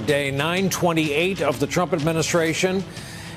day 928 of the Trump administration.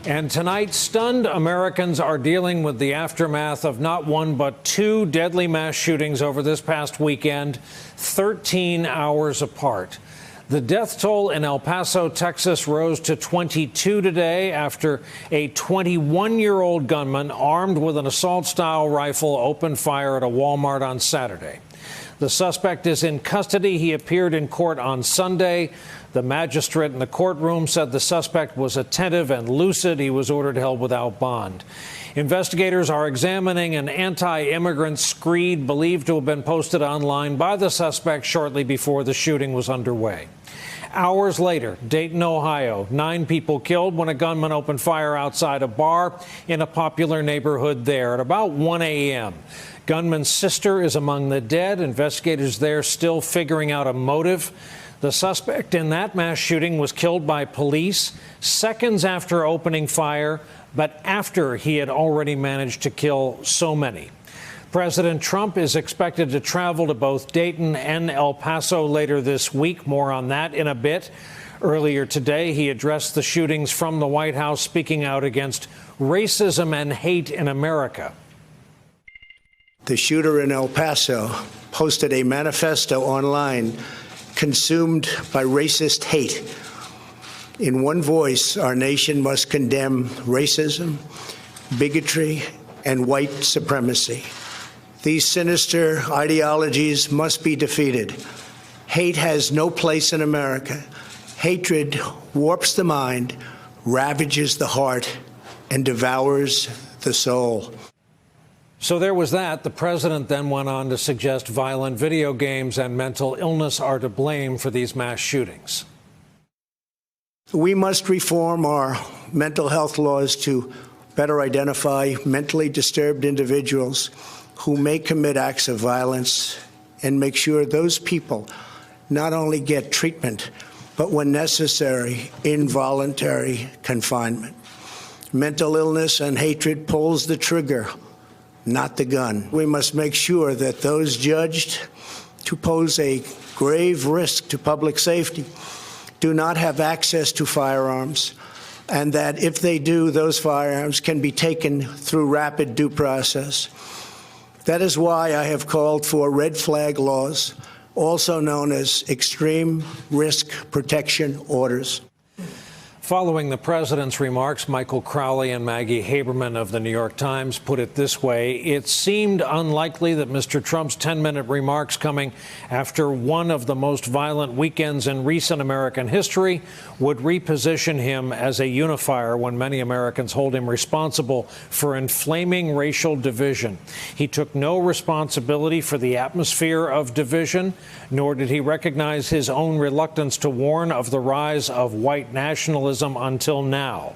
And tonight, stunned Americans are dealing with the aftermath of not one but two deadly mass shootings over this past weekend, 13 hours apart. The death toll in El Paso, Texas, rose to 22 today after a 21-year-old gunman armed with an assault-style rifle opened fire at a Walmart on Saturday. The suspect is in custody. He appeared in court on Sunday. The magistrate in the courtroom said the suspect was attentive and lucid. He was ordered held without bond. Investigators are examining an anti-immigrant screed believed to have been posted online by the suspect shortly before the shooting was underway. Hours later, Dayton, Ohio, 9 people killed when a gunman opened fire outside a bar in a popular neighborhood there at about 1 a.m. Gunman's sister is among the dead. Investigators there still figuring out a motive. The suspect in that mass shooting was killed by police seconds after opening fire, but after he had already managed to kill so many. President Trump is expected to travel to both Dayton and El Paso later this week. More on that in a bit. Earlier today, he addressed the shootings from the White House, speaking out against racism and hate in America. The shooter in El Paso posted a manifesto online consumed by racist hate. In one voice, our nation must condemn racism, bigotry, and white supremacy. These sinister ideologies must be defeated. Hate has no place in America. Hatred warps the mind, ravages the heart, and devours the soul. So there was that. The president then went on to suggest violent video games and mental illness are to blame for these mass shootings. We must reform our mental health laws to better identify mentally disturbed individuals who may commit acts of violence and make sure those people not only get treatment, but when necessary, involuntary confinement. Mental illness and hatred pulls the trigger, not the gun. We must make sure that those judged to pose a grave risk to public safety do not have access to firearms, and that if they do, those firearms can be taken through rapid due process. That is why I have called for red flag laws, also known as extreme risk protection orders. Following the president's remarks, Michael Crowley and Maggie Haberman of the New York Times put it this way: it seemed unlikely that Mr. Trump's 10-minute remarks coming after one of the most violent weekends in recent American history would reposition him as a unifier when many Americans hold him responsible for inflaming racial division. He took no responsibility for the atmosphere of division, nor did he recognize his own reluctance to warn of the rise of white nationalism until now.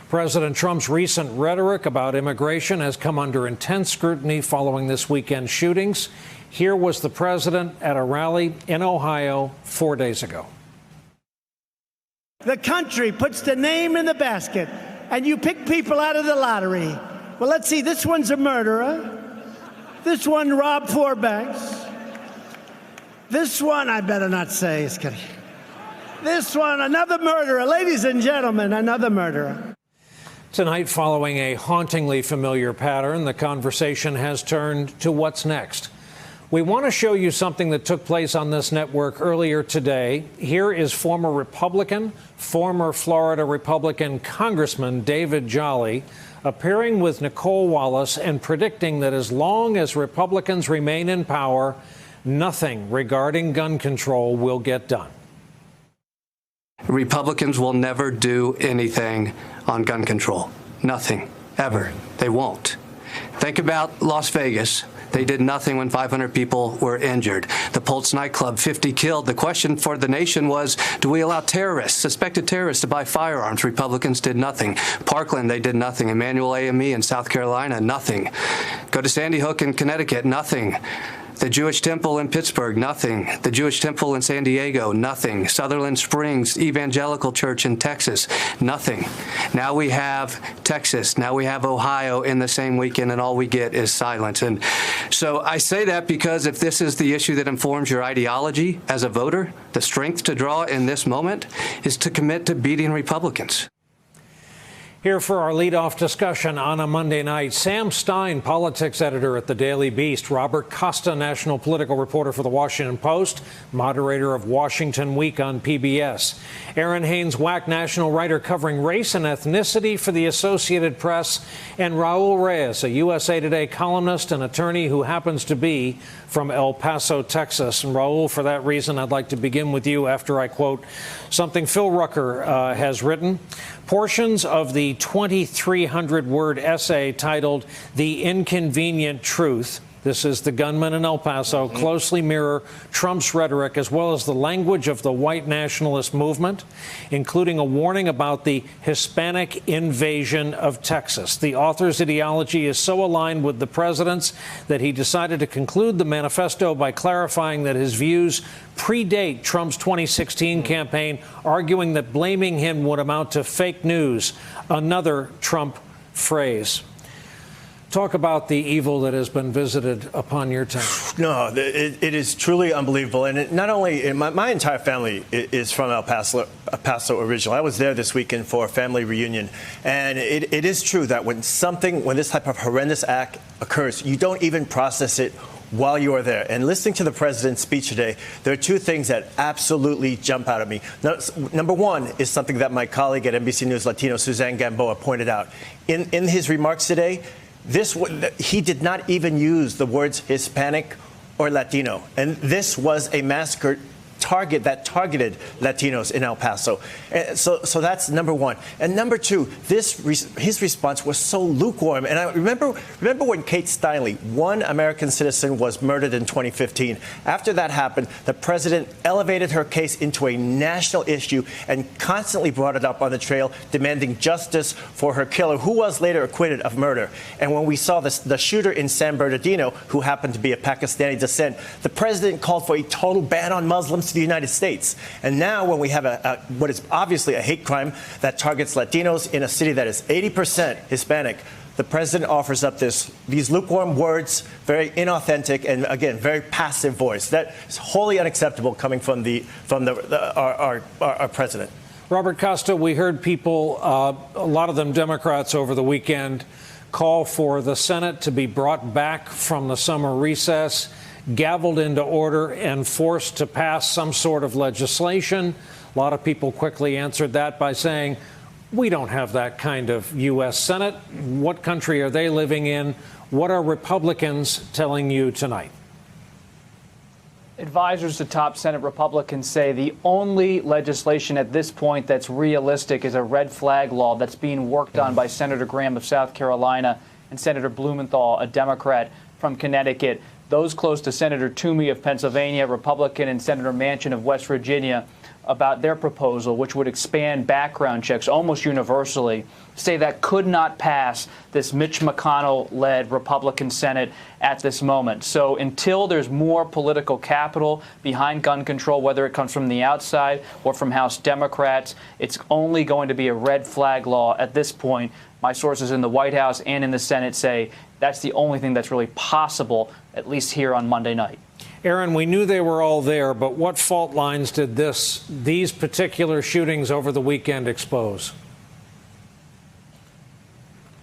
President Trump's recent rhetoric about immigration has come under intense scrutiny following this weekend's shootings. Here was the president at a rally in Ohio 4 days ago. The country puts the name in the basket, and you pick people out of the lottery. Well, let's see, this one's a murderer. This one robbed 4 banks. This one, I better not say, it's kidding. This one, another murderer. Ladies and gentlemen, another murderer. Tonight, following a hauntingly familiar pattern, the conversation has turned to what's next. We want to show you something that took place on this network earlier today. Here is former Republican, former Florida Republican Congressman David Jolly appearing with Nicole Wallace and predicting that as long as Republicans remain in power, nothing regarding gun control will get done. Republicans will never do anything on gun control. Nothing, ever. They won't. Think about Las Vegas. They did nothing when 500 people were injured. The Pulse nightclub, 50 killed. The question for the nation was, do we allow terrorists, suspected terrorists, to buy firearms? Republicans did nothing. Parkland, they did nothing. Emmanuel AME in South Carolina, nothing. Go to Sandy Hook in Connecticut, nothing. The Jewish Temple in Pittsburgh, nothing. The Jewish Temple in San Diego, nothing. Sutherland Springs Evangelical Church in Texas, nothing. Now we have Texas, now we have Ohio in the same weekend, and all we get is silence. And so I say that because if this is the issue that informs your ideology as a voter, the strength to draw in this moment is to commit to beating Republicans. Here for our leadoff discussion on a Monday night, Sam Stein, politics editor at the Daily Beast, Robert Costa, national political reporter for the Washington Post, moderator of Washington Week on PBS, Aaron Haynes-Wack, national writer covering race and ethnicity for the Associated Press, and Raul Reyes, a USA Today columnist and attorney who happens to be from El Paso, Texas. And Raul, for that reason, I'd like to begin with you after I quote something Phil Rucker has written. Portions of the 2,300-word essay titled The Inconvenient Truth, this is the gunman in El Paso, closely mirror Trump's rhetoric as well as the language of the white nationalist movement, including a warning about the Hispanic invasion of Texas. The author's ideology is so aligned with the president's that he decided to conclude the manifesto by clarifying that his views predate Trump's 2016 campaign, arguing that blaming him would amount to fake news, another Trump phrase. Talk about the evil that has been visited upon your town. No, it is truly unbelievable. And not only, my entire family is from El Paso originally. I was there this weekend for a family reunion. And it is true that when this type of horrendous act occurs, you don't even process it while you are there. And listening to the president's speech today, there are two things that absolutely jump out at me. Number one is something that my colleague at NBC News Latino, Suzanne Gamboa, pointed out. In his remarks today, he did not even use the words Hispanic or Latino. And this was a massacre that targeted Latinos in El Paso. So that's number one. And number two, his response was so lukewarm. And I remember when Kate Steinle, one American citizen, was murdered in 2015. After that happened, the president elevated her case into a national issue and constantly brought it up on the trail, demanding justice for her killer, who was later acquitted of murder. And when we saw the shooter in San Bernardino, who happened to be of Pakistani descent, the president called for a total ban on Muslims to the United States. And now when we have what is obviously a hate crime that targets Latinos in a city that is 80% Hispanic, the president offers up these lukewarm words, very inauthentic and, again, very passive voice. That is wholly unacceptable coming from our president. Robert Costa, we heard people, a lot of them Democrats over the weekend, call for the Senate to be brought back from the summer recess, gavelled into order and forced to pass some sort of legislation. A lot of people quickly answered that by saying, we don't have that kind of U.S. Senate. What country are they living in? What are Republicans telling you tonight? Advisors to top Senate Republicans say the only legislation at this point that's realistic is a red flag law that's being worked on by Senator Graham of South Carolina and Senator Blumenthal, a Democrat from Connecticut. Those close to Senator Toomey of Pennsylvania, Republican, and Senator Manchin of West Virginia about their proposal, which would expand background checks almost universally, say that could not pass this Mitch McConnell-led Republican Senate at this moment. So until there's more political capital behind gun control, whether it comes from the outside or from House Democrats, it's only going to be a red flag law at this point. My sources in the White House and in the Senate say that's the only thing that's really possible, at least here on Monday night. Aaron, we knew they were all there, but what fault lines did these particular shootings over the weekend expose?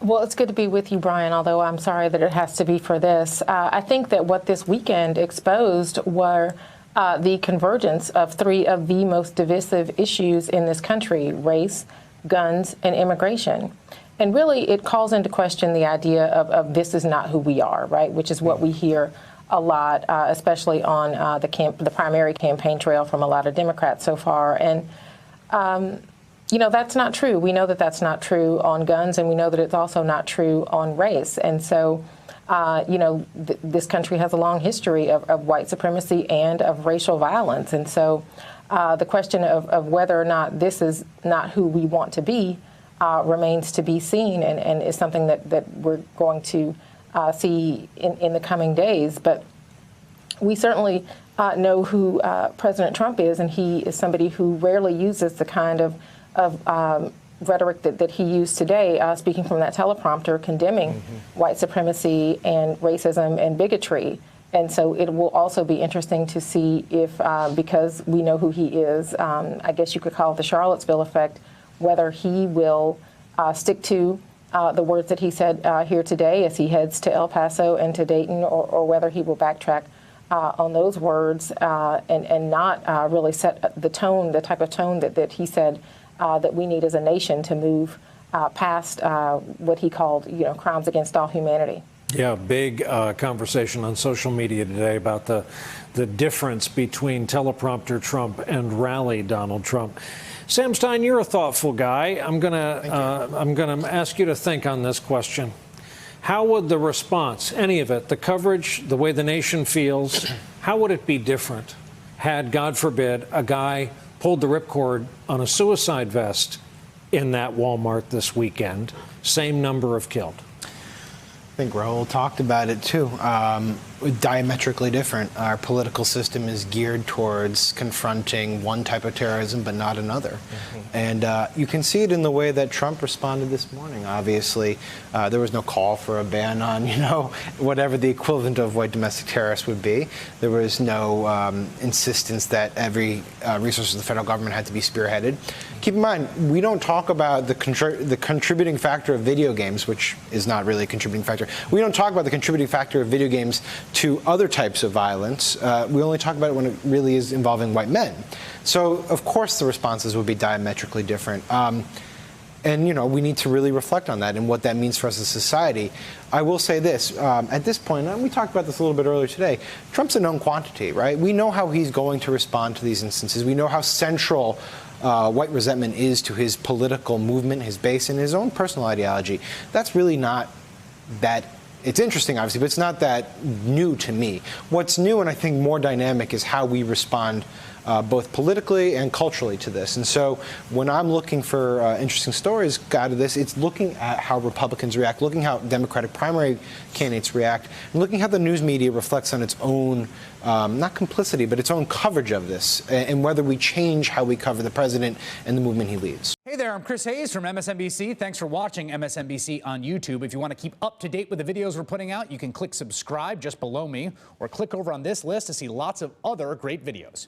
Well, it's good to be with you, Brian, although I'm sorry that it has to be for this. I think that what this weekend exposed were the convergence of three of the most divisive issues in this country: race, guns, and immigration. And really, it calls into question the idea of this is not who we are, right, which is what we hear a lot, especially on the primary campaign trail from a lot of Democrats so far. And, that's not true. We know that that's not true on guns, and we know that it's also not true on race. And so, this country has a long history of white supremacy and of racial violence. And so the question of whether or not this is not who we want to be remains to be seen, and is something that we're going to see in the coming days. But we certainly know who President Trump is, and he is somebody who rarely uses the kind of rhetoric that he used today, speaking from that teleprompter, condemning white supremacy and racism and bigotry. And so it will also be interesting to see if, because we know who he is, I guess you could call it the Charlottesville effect, whether he will stick to the words that he said here today as he heads to El Paso and to Dayton, or whether he will backtrack on those words and not really set the tone, the type of tone that he said that we need as a nation to move past what he called, crimes against all humanity. Yeah, big conversation on social media today about the difference between teleprompter Trump and rally Donald Trump. Sam Stein, you're a thoughtful guy. I'm gonna ask you to think on this question. How would the response, any of it, the coverage, the way the nation feels, how would it be different had, God forbid, a guy pulled the ripcord on a suicide vest in that Walmart this weekend? Same number of killed. I think Raul talked about it too. Diametrically different. Our political system is geared towards confronting one type of terrorism but not another. And you can see it in the way that Trump responded this morning. Obviously, there was no call for a ban on, whatever the equivalent of white domestic terrorists would be. There was no insistence that every resource of the federal government had to be spearheaded. Keep in mind, we don't talk about the contributing factor of video games, which is not really a contributing factor. We don't talk about the contributing factor of video games to other types of violence. We only talk about it when it really is involving white men. So, of course, the responses would be diametrically different. And, we need to really reflect on that and what that means for us as a society. I will say this, at this point, and we talked about this a little bit earlier today, Trump's a known quantity, right? We know how he's going to respond to these instances. We know how central white resentment is to his political movement, his base, and his own personal ideology. That's really not that. It's interesting, obviously, but it's not that new to me. What's new and I think more dynamic is how we respond both politically and culturally to this. And so when I'm looking for interesting stories out of this, it's looking at how Republicans react, looking how Democratic primary candidates react, and looking how the news media reflects on its own, not complicity, but its own coverage of this, and whether we change how we cover the president and the movement he leads. Hey there, I'm Chris Hayes from MSNBC. Thanks for watching MSNBC on YouTube. If you want to keep up to date with the videos we're putting out, you can click subscribe just below me, or click over on this list to see lots of other great videos.